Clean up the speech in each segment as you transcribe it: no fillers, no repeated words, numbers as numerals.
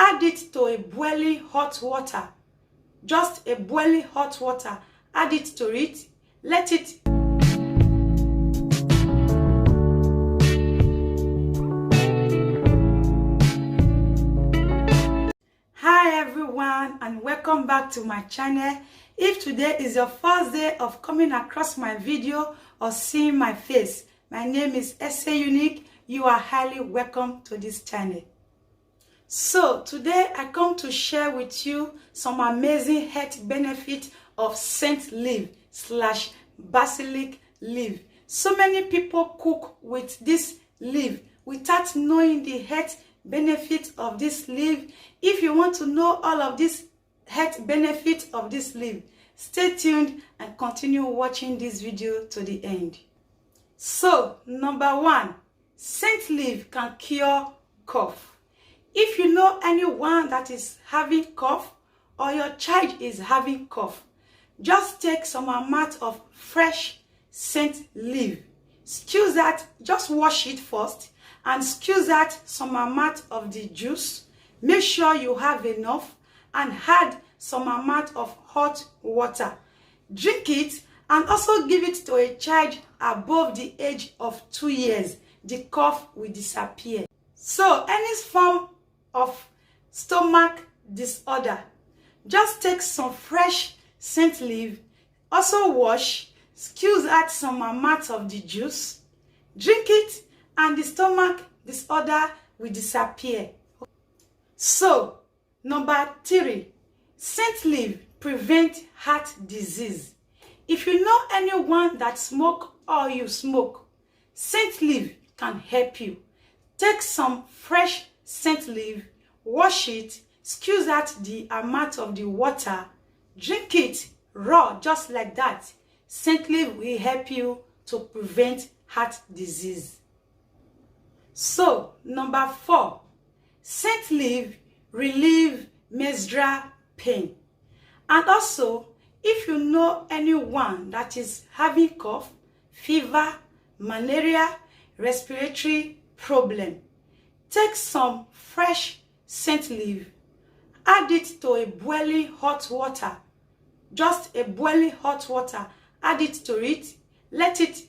Add it to a boiling hot water. Just a boiling hot water. Add it to it. Let it Hi everyone, and welcome back to my channel. If today is your first day of coming across my video or seeing my face, my name is eseunique. You are highly welcome to this channel. So today I come to share with you some amazing health benefits of scent leaf / basilic leaf. So many people cook with this leaf without knowing the health benefits of this leaf. If you want to know all of these health benefits of this leaf, stay tuned and continue watching this video to the end. So, number 1, scent leaf can cure cough. If you know anyone that is having cough or your child is having cough, just take some amount of fresh scent leaf. Squeeze that, just wash it first and squeeze out some amount of the juice. Make sure you have enough and add some amount of hot water. Drink it and also give it to a child above the age of 2 years. The cough will disappear. So any form of stomach disorder, just take some fresh scent leaf, also wash, squeeze out some amount of the juice, drink it, and the stomach disorder will disappear. So, number 3, scent leaf prevent heart disease. If you know anyone that smoke or you smoke, scent leaf can help you. Take some fresh scent leaf, wash it, squeeze out the amount of the water, drink it raw just like that. Scent leaf will help you to prevent heart disease. So, number 4, scent leaf relieve menstrual pain. And also, if you know anyone that is having cough, fever, malaria, respiratory problem, take some fresh scent leaf, add it to a boiling hot water. Just a boiling hot water. Add it to it. Let it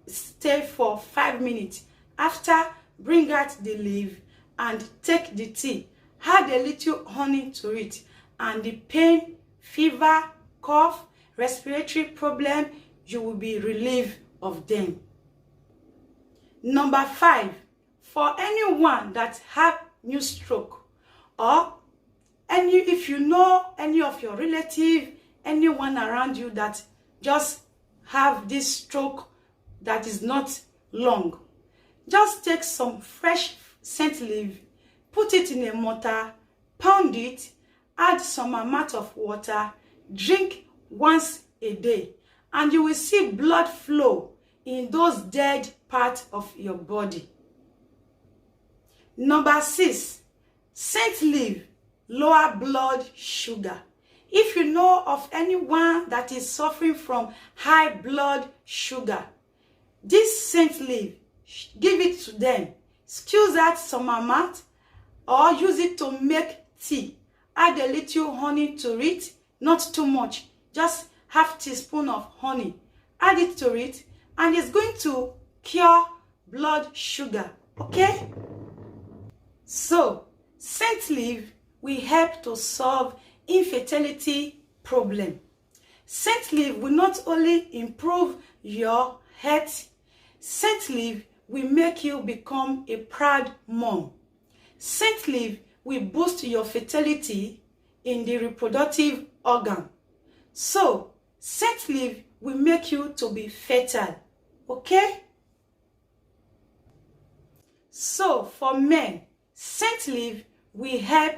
stay for 5 minutes. After, bring out the leaf and take the tea. Add a little honey to it, and the pain, fever, cough, respiratory problem, you will be relieved of them. Number 5, for anyone that have new stroke, or if you know any of your relative, anyone around you that just have this stroke that is not long, just take some fresh scent leaf, put it in a mortar, pound it, add some amount of water, drink once a day, and you will see blood flow in those dead parts of your body. Number 6, scent leaf lower blood sugar. If you know of anyone that is suffering from high blood sugar, this scent leaf, give it to them. Squeeze out some amount or use it to make tea. Add a little honey to it, not too much, just half teaspoon of honey. Add it to it, and it's going to cure blood sugar. Okay? So, scent leaf will help to solve infertility problem. Scent leaf will not only improve your health, scent leaf will make you become a proud mom. Scent leaf will boost your fertility in the reproductive organ. So, scent leaf will make you to be fertile. Okay? So, for men, scent leaf will help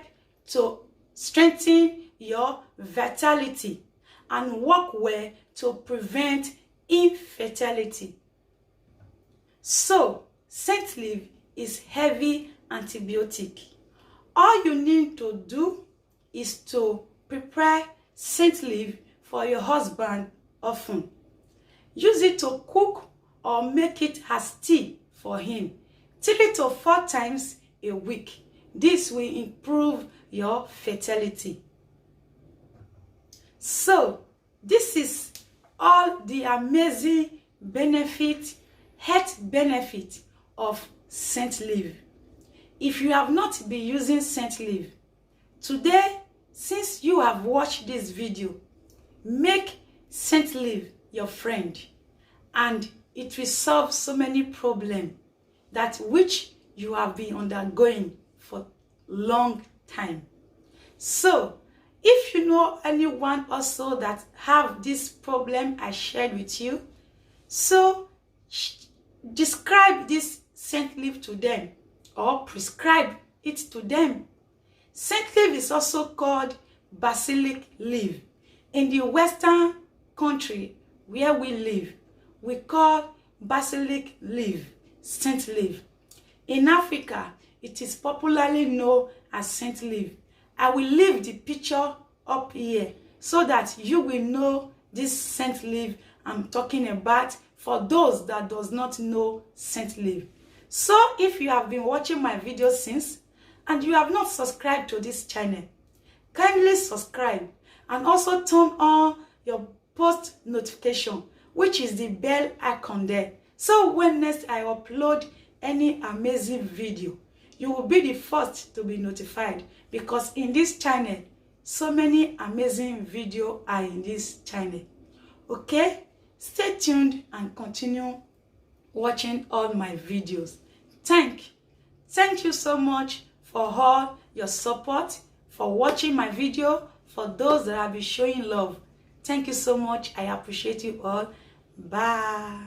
to strengthen your vitality and work well to prevent infertility. So, scent leaf is heavy antibiotic. All you need to do is to prepare scent leaf for your husband often. Use it to cook or make it as tea for him 3 to 4 times a week. This will improve your fertility. So this is all the amazing benefit, health benefit of scent leaf. If you have not been using scent leaf, today, since you have watched this video, make scent leaf your friend, and it will solve so many problems that which you have been undergoing for long time. So if you know anyone also that have this problem I shared with you, so describe this scent leaf to them or prescribe it to them. Scent leaf is also called basilic leaf. In the Western country where we live, we call basilic leaf scent leaf. In Africa, it is popularly known as scent leaf. I will leave the picture up here so that you will know this scent leaf I'm talking about for those that does not know scent leaf. So if you have been watching my videos since and you have not subscribed to this channel, kindly subscribe and also turn on your post notification, which is the bell icon there. So when next I upload any amazing video, you will be the first to be notified, because in this channel, so many amazing videos are in this channel. Okay? Stay tuned and continue watching all my videos. Thank you so much for all your support, for watching my video, for those that have been showing love. Thank you so much. I appreciate you all. Bye.